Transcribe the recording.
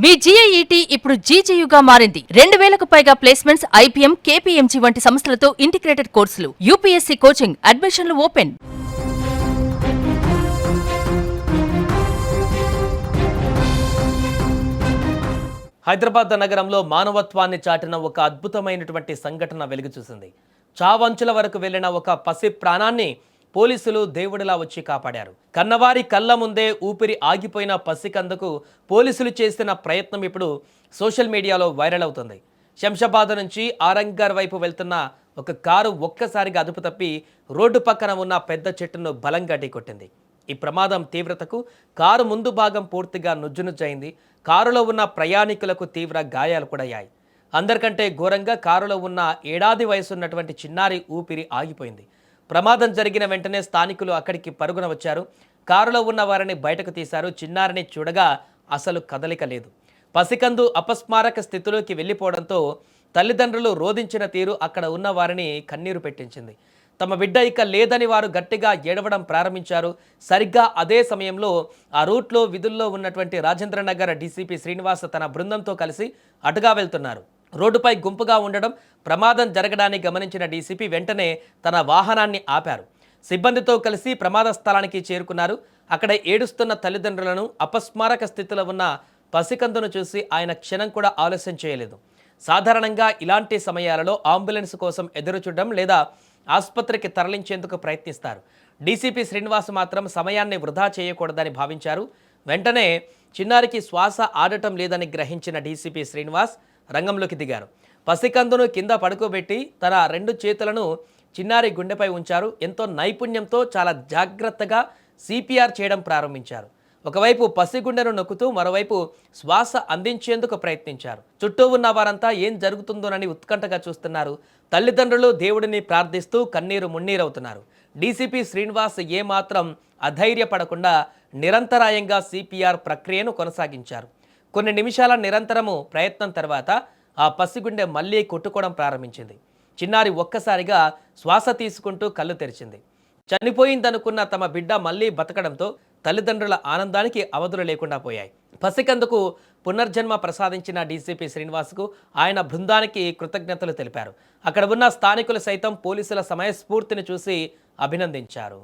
మీ జీఐఈటీ ఇప్పుడు జీజేయుగా మారింది. 2000కు పైగా ప్లేస్మెంట్స్, ఐపీఎం, కేపీఎంజీ వంటి సంస్థలతో ఇంటిగ్రేటెడ్ కోర్సులు. యూపీఎస్సీ కోచింగ్, అడ్మిషన్లు ఓపెన్. హైదరాబాద్ నగరంలో మానవత్వాన్ని చాటిన ఒక అద్భుతమైనటువంటి సంఘటన వెలుగుచూసింది. చావంచుల వరకు వెళ్లిన ఒక పసి ప్రాణాన్ని పోలీసులు దేవుడిలా వచ్చి కాపాడారు. కన్నవారి కళ్ళ ముందే ఊపిరి ఆగిపోయిన పసికందుకు పోలీసులు చేసిన ప్రయత్నం ఇప్పుడు సోషల్ మీడియాలో వైరల్ అవుతుంది. శంషాబాద్ నుంచి ఆరంగర్ వైపు వెళ్తున్న ఒక కారు ఒక్కసారిగా అదుపు తప్పి రోడ్డు పక్కన ఉన్న పెద్ద చెట్టును బలంగా ఢీకొట్టింది. ఈ ప్రమాదం తీవ్రతకు కారు ముందు భాగం పూర్తిగా నుజ్జునుజ్జైంది. కారులో ఉన్న ప్రయాణికులకు తీవ్ర గాయాలు కూడా అయ్యాయి. అందరికంటే ఘోరంగా కారులో ఉన్న 7 ఏళ్ల వయసున్నటువంటి చిన్నారి ఊపిరి ఆగిపోయింది. ప్రమాదం జరిగిన వెంటనే స్థానికులు అక్కడికి పరుగున వచ్చారు. కారులో ఉన్న వారిని బయటకు తీశారు. చిన్నారిని చూడగా అసలు కదలిక లేదు. పసికందు అపస్మారక స్థితిలోకి వెళ్ళిపోవడంతో తల్లిదండ్రులు రోధించిన తీరు అక్కడ ఉన్న వారిని కన్నీరు పెట్టించింది. తమ బిడ్డ ఇక లేదని వారు గట్టిగా ఏడవడం ప్రారంభించారు. సరిగ్గా అదే సమయంలో ఆ రూట్లో విధుల్లో ఉన్నటువంటి రాజేంద్రనగర్ డీసీపీ శ్రీనివాస్ తన బృందంతో కలిసి అటుగా వెళ్తున్నారు. రోడ్డుపై గుంపుగా ఉండడం, ప్రమాదం జరగడాన్ని గమనించిన డీసీపీ వెంటనే తన వాహనాన్ని ఆపారు. సిబ్బందితో కలిసి ప్రమాద స్థలానికి చేరుకున్నారు. అక్కడ ఏడుస్తున్న తల్లిదండ్రులను, అపస్మారక స్థితిలో ఉన్న పసికందును చూసి ఆయన క్షణం కూడా ఆలస్యం చేయలేదు. సాధారణంగా ఇలాంటి సమయాలలో అంబులెన్స్ కోసం ఎదురుచూడడం లేదా ఆసుపత్రికి తరలించేందుకు ప్రయత్నిస్తారు. డీసీపీ శ్రీనివాస్ మాత్రం సమయాన్ని వృధా చేయకూడదని భావించారు. వెంటనే చిన్నారికి శ్వాస ఆడటం లేదని గ్రహించిన డీసీపీ శ్రీనివాస్ రంగంలోకి దిగారు. పసికందును కింద పడుకోబెట్టి తన 2 చేతులను చిన్నారి గుండెపై ఉంచారు. ఎంతో నైపుణ్యంతో చాలా జాగ్రత్తగా సిపిఆర్ చేయడం ప్రారంభించారు. ఒకవైపు పసిగుండెను నొక్కుతూ మరోవైపు శ్వాస అందించేందుకు ప్రయత్నించారు. చుట్టూ ఉన్న వారంతా ఏం జరుగుతుందోనని ఉత్కంఠగా చూస్తున్నారు. తల్లిదండ్రులు దేవుడిని ప్రార్థిస్తూ కన్నీరు మున్నీరవుతున్నారు. డీసీపీ శ్రీనివాస్ ఏమాత్రం అధైర్యపడకుండా నిరంతరాయంగా సిపిఆర్ ప్రక్రియను కొనసాగించారు. కొన్ని నిమిషాల నిరంతరము ప్రయత్నం తర్వాత ఆ పసిగుండె మళ్లీ కొట్టుకోవడం ప్రారంభించింది. చిన్నారి ఒక్కసారిగా శ్వాస తీసుకుంటూ కళ్ళు తెరిచింది. చనిపోయిందనుకున్న తమ బిడ్డ మళ్లీ బతకడంతో తల్లిదండ్రుల ఆనందానికి అవధులు లేకుండా పోయాయి. పసికందుకు పునర్జన్మ ప్రసాదించిన డీసీపీ శ్రీనివాస్కు ఆయన బృందానికి కృతజ్ఞతలు తెలిపారు. అక్కడ ఉన్న స్థానికులు సైతం పోలీసుల సమయస్ఫూర్తిని చూసి అభినందించారు.